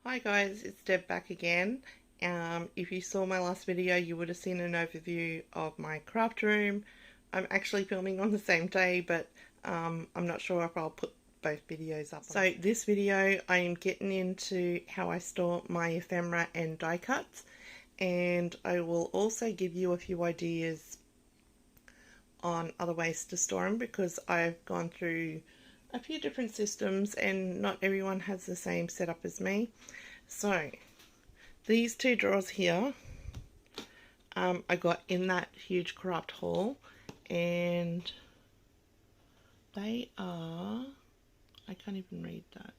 Hi guys, it's Deb back again. If you saw my last video, you would have seen an overview of my craft room. I'm actually filming on the same day, but I'm not sure if I'll put both videos up. So this video, I am getting into how I store my ephemera and die cuts, and I will also give you a few ideas on other ways to store them because I've gone through a few different systems and not everyone has the same setup as me. So these two drawers here I got in that huge craft haul, and they are, I can't even read that,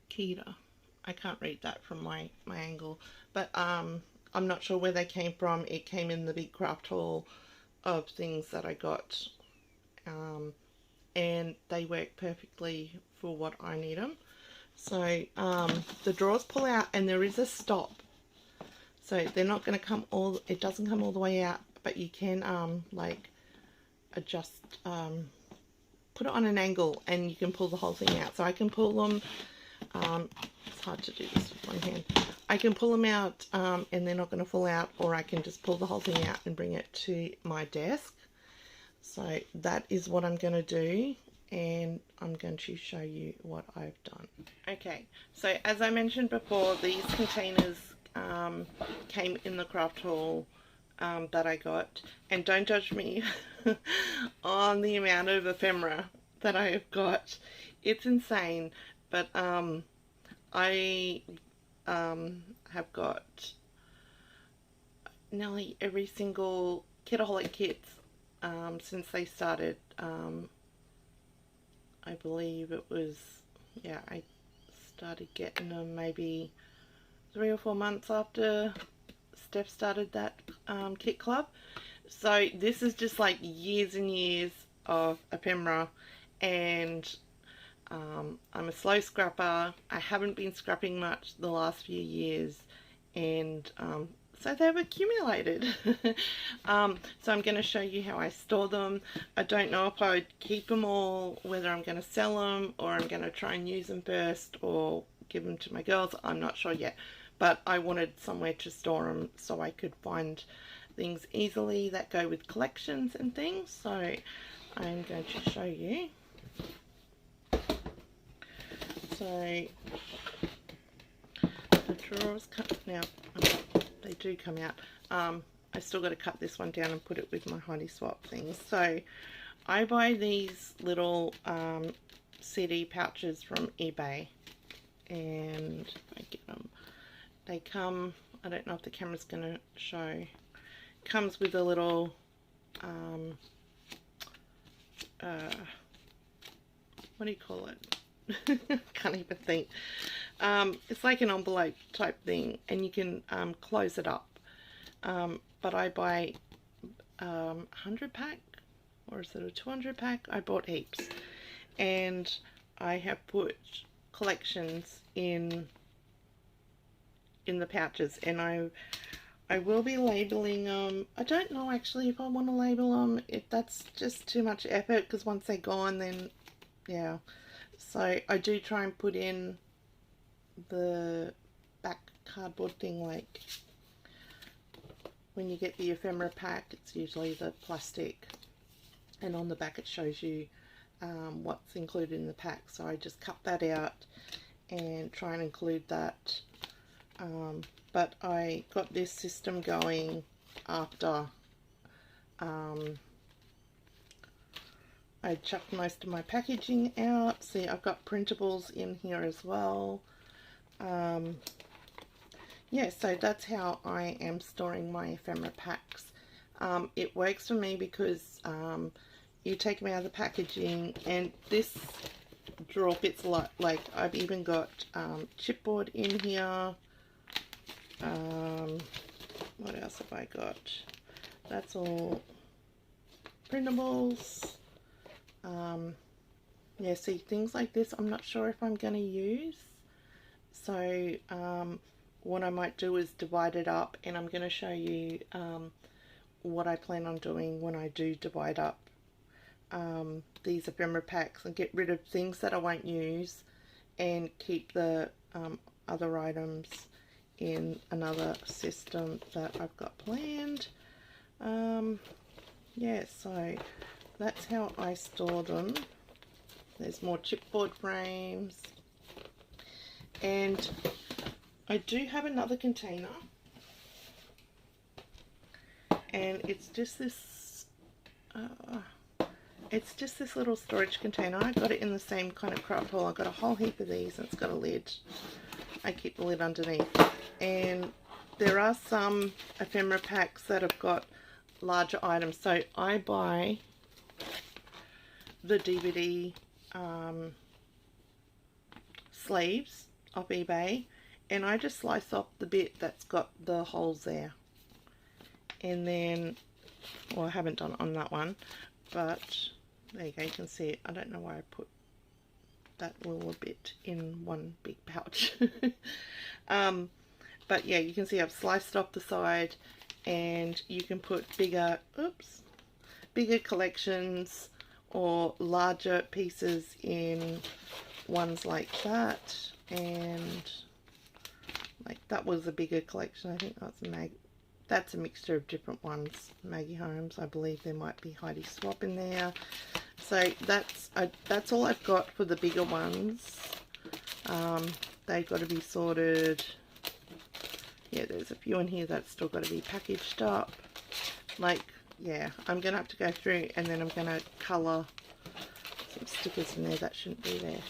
Kita. I can't read that from my angle, but I'm not sure where they came from. It came in the big craft haul of things that I got, and they work perfectly for what I need them. So the drawers pull out and there is a stop. So they're not going to come all, it doesn't come all the way out, but you can like adjust, put it on an angle and you can pull the whole thing out. So I can pull them, it's hard to do this with one hand. I can pull them out and they're not going to fall out, or I can just pull the whole thing out and bring it to my desk. So that is what I'm going to do, and I'm going to show you what I've done. Okay, so as I mentioned before, these containers came in the craft haul that I got, and don't judge me on the amount of ephemera that I have got. It's insane, but I have got nearly every single Kitaholic kits since they started. I believe it was, yeah, I started getting them maybe 3 or 4 months after Steph started that kit club. So this is just like years and years of ephemera, and I'm a slow scrapper. I haven't been scrapping much the last few years, and so they've accumulated. So I'm going to show you how I store them. I don't know if I would keep them all, whether I'm going to sell them or I'm going to try and use them first or give them to my girls. I'm not sure yet, but I wanted somewhere to store them so I could find things easily that go with collections and things. So I'm going to show you. So the drawers cut now. They do come out. I still got to cut this one down and put it with my Heidi Swap things. So I buy these little CD pouches from eBay, and I get them. They come, I don't know if the camera's going to show, comes with a little what do you call it? Can't even think. It's like an envelope type thing, and you can close it up. But I buy 100 pack, or is it a 200 pack? I bought heaps, and I have put collections in the pouches, and I will be labeling them. I don't know actually if I want to label them. If that's just too much effort, because once they're gone, then yeah. So I do try and put in the back cardboard thing, like when you get the ephemera pack, it's usually the plastic, and on the back it shows you what's included in the pack. So I just cut that out and try and include that. But I got this system going after I chucked most of my packaging out. See, I've got printables in here as well. Yeah, so that's how I am storing my ephemera packs. It works for me because you take them out of the packaging, and this drawer fits a lot. Like, I've even got chipboard in here. What else have I got? That's all printables. Yeah, see, things like this I'm not sure if I'm going to use. So what I might do is divide it up, and I'm going to show you what I plan on doing when I do divide up these ephemera packs and get rid of things that I won't use and keep the other items in another system that I've got planned. Yeah, so that's how I store them. There's more chipboard frames, and I do have another container, and it's just this little storage container. I got it in the same kind of craft haul. I got a whole heap of these, and it's got a lid. I keep the lid underneath, and there are some ephemera packs that have got larger items, so I buy the DVD sleeves off eBay, and I just slice off the bit that's got the holes there, and then, well, I haven't done it on that one, but there you go, you can see it. I don't know why I put that little bit in one big pouch. But yeah, you can see I've sliced off the side, and you can put bigger collections or larger pieces in ones like that, and like that was a bigger collection. I think that's a mixture of different ones. Maggie Holmes, I believe there might be Heidi Swap in there. So that's all I've got for the bigger ones. They've got to be sorted. Yeah, there's a few in here that's still got to be packaged up. Like, yeah, I'm going to have to go through, and then I'm going to colour some stickers in there that shouldn't be there.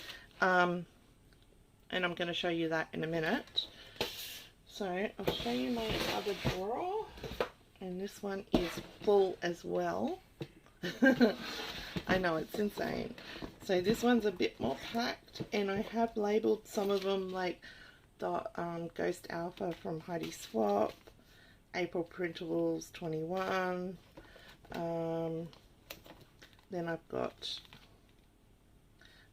And I'm going to show you that in a minute. So I'll show you my other drawer, and this one is full as well. I know, it's insane. So this one's a bit more packed, and I have labelled some of them like the Ghost Alpha from Heidi Swap, April Printables 21, then I've got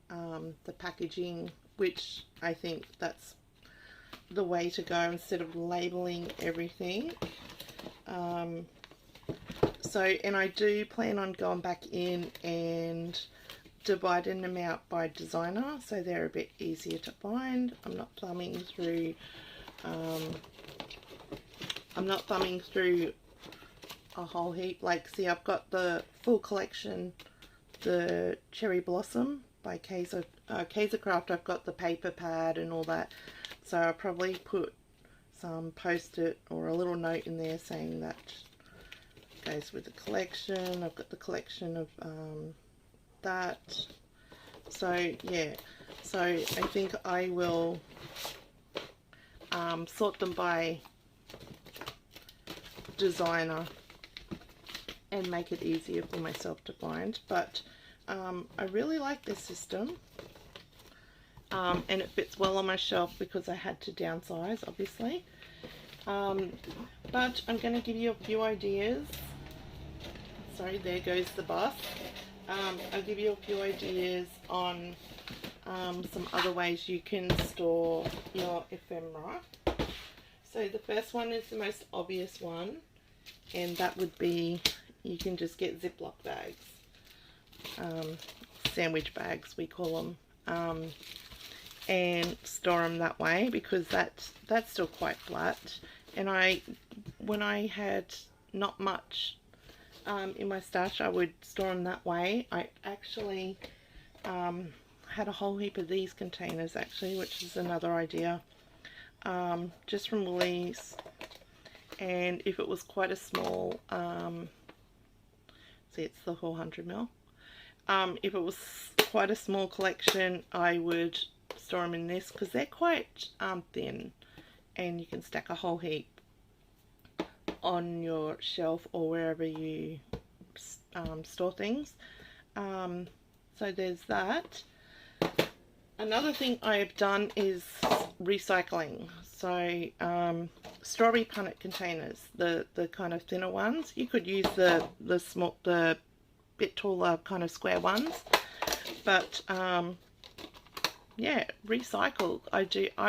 the packaging, which I think that's the way to go instead of labelling everything. And I do plan on going back in and dividing them out by designer, so they're a bit easier to find. I'm not thumbing through a whole heap. Like, see, I've got the full collection, the Cherry Blossom by Kaiser Craft. I've got the paper pad and all that, so I'll probably put some post-it or a little note in there saying that goes with the collection. I've got the collection of that. So yeah, so I think I will sort them by designer and make it easier for myself to find. But I really like this system, and it fits well on my shelf because I had to downsize, obviously. But I'm going to give you a few ideas. Sorry, there goes the bus. I'll give you a few ideas on some other ways you can store your ephemera. So the first one is the most obvious one, and that would be, you can just get Ziploc bags, sandwich bags we call them, and store them that way, because that's still quite flat. And when I had not much in my stash, I would store them that way. I actually had a whole heap of these containers actually, which is another idea, just from Woolies. And if it was quite a small, see, it's the 400ml. If it was quite a small collection, I would store them in this, because they're quite thin, and you can stack a whole heap on your shelf or wherever you store things. So there's that. Another thing I have done is recycling. So strawberry punnet containers, the kind of thinner ones. You could use the bit taller kind of square ones, but yeah, recycle. I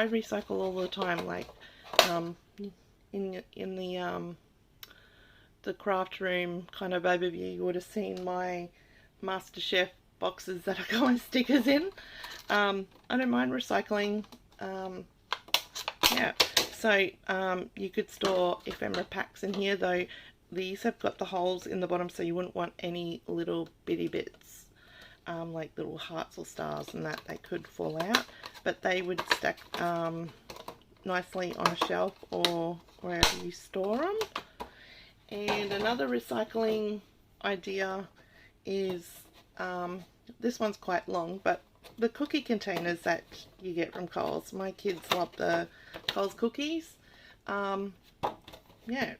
recycle all the time. Like in the craft room kind of overview, you would have seen my MasterChef boxes that I got my stickers in. I don't mind recycling Yeah, so you could store ephemera packs in here, though these have got the holes in the bottom, so you wouldn't want any little bitty bits, like little hearts or stars and that. They could fall out, but they would stack nicely on a shelf or wherever you store them. And another recycling idea is, this one's quite long, but the cookie containers that you get from Coles. My kids love the Coles cookies. Yeah,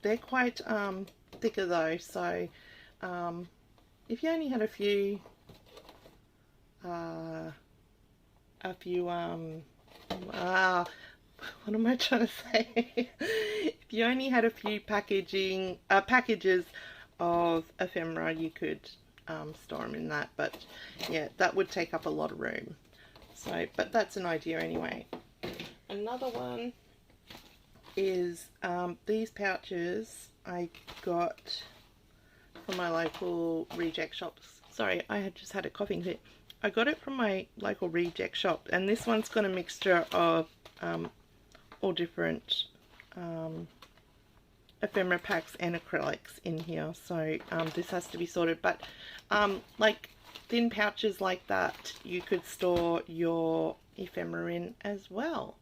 they're quite thicker though, so if you only had a few what am I trying to say? If you only had a few packages of ephemera, you could store them in that, but yeah, that would take up a lot of room. So, but that's an idea anyway. Another one is these pouches I got from my local reject shops. Sorry, I had just had a coughing fit. I got it from my local reject shop, and this one's got a mixture of all different ephemera packs and acrylics in here, so this has to be sorted. But like thin pouches like that, you could store your ephemera in as well.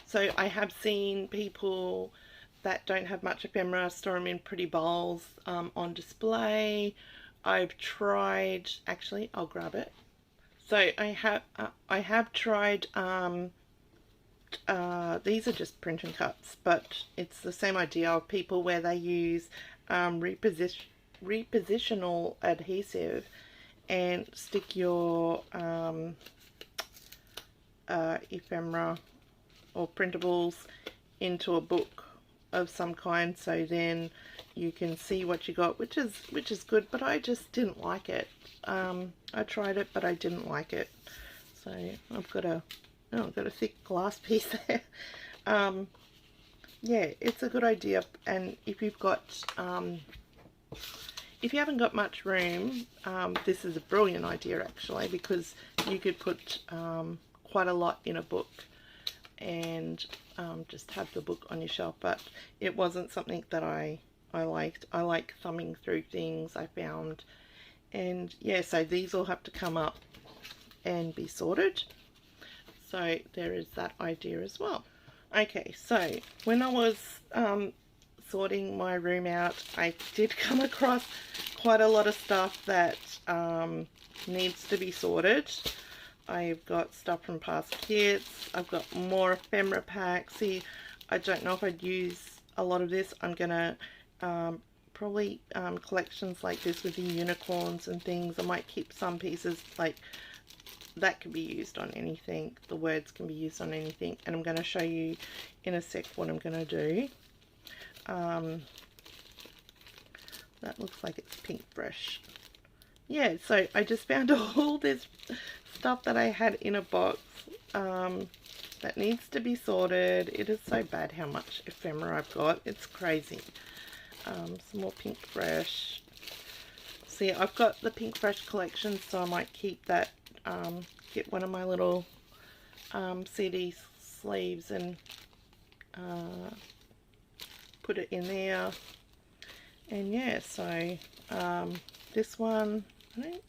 So I have seen people that don't have much ephemera store them in pretty bowls on display. I've tried, actually I'll grab it. So I have tried, these are just print and cuts, but it's the same idea of people where they use repositional adhesive and stick your ephemera or printables into a book of some kind, so then you can see what you got, which is good, but I just didn't like it. I tried it, but I didn't like it. So I've got a thick glass piece there. Yeah, it's a good idea, and if you've got if you haven't got much room, this is a brilliant idea actually, because you could put quite a lot in a book and just have the book on your shelf. But it wasn't something that I liked. I like thumbing through things, I found. And yeah, so these all have to come up and be sorted. So there is that idea as well. Okay, so when I was sorting my room out, I did come across quite a lot of stuff that needs to be sorted. I've got stuff from past kits. I've got more ephemera packs. See, I don't know if I'd use a lot of this. I'm gonna probably collections like this with the unicorns and things. I might keep some pieces like that can be used on anything. The words can be used on anything, and I'm going to show you in a sec what I'm going to do. That looks like it's pink fresh. Yeah, so I just found all this stuff that I had in a box that needs to be sorted. It is so bad how much ephemera I've got. It's crazy. Some more pink fresh. See, I've got the pink fresh collection, so I might keep that. Get one of my little CD sleeves and put it in there. And yeah, so this one, I don't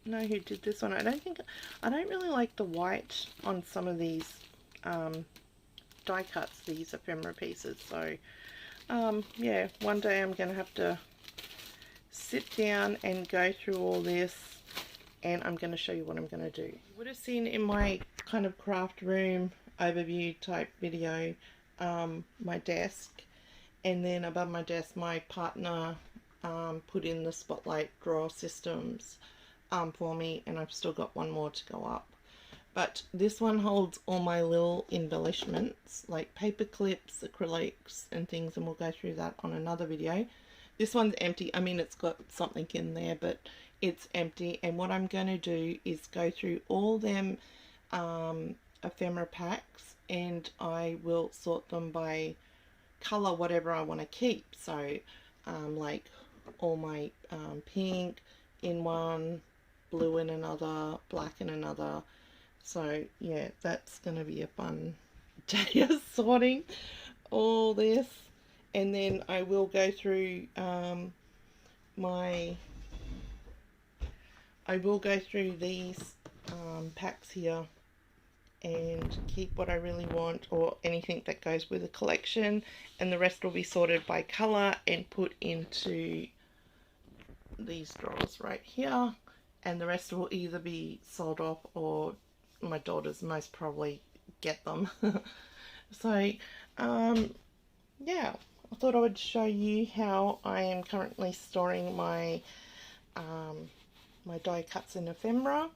know who did this one. I don't really like the white on some of these die cuts, these ephemera pieces. So yeah, one day I'm going to have to sit down and go through all this, and I'm going to show you what I'm going to do. You would have seen in my kind of craft room overview type video my desk, and then above my desk my partner put in the spotlight drawer systems for me, and I've still got one more to go up. But this one holds all my little embellishments like paper clips, acrylics and things, and we'll go through that on another video. This one's empty. I mean, it's got something in there, but it's empty. And what I'm going to do is go through all them ephemera packs, and I will sort them by colour, whatever I want to keep. So like all my pink in one, blue in another, black in another, So yeah, that's going to be a fun day of sorting all this. And then I will go through my I will go through these packs here and keep what I really want or anything that goes with a collection, and the rest will be sorted by colour and put into these drawers right here, and the rest will either be sold off or my daughters most probably get them. So yeah, I thought I would show you how I am currently storing my my die cuts in ephemera.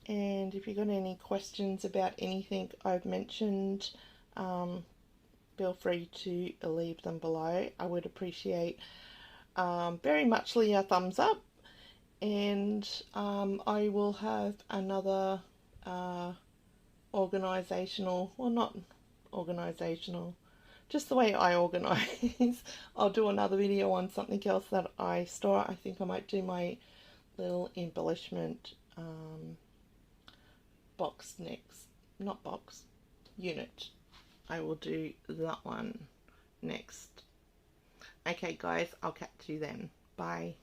And if you've got any questions about anything I've mentioned, feel free to leave them below. I would appreciate very muchly a thumbs up, and I will have another organisational, well, not organisational, just the way I organise. I'll do another video on something else that I store. I think I might do my little embellishment box next. Not box, unit. I will do that one next. Okay guys, I'll catch you then. Bye.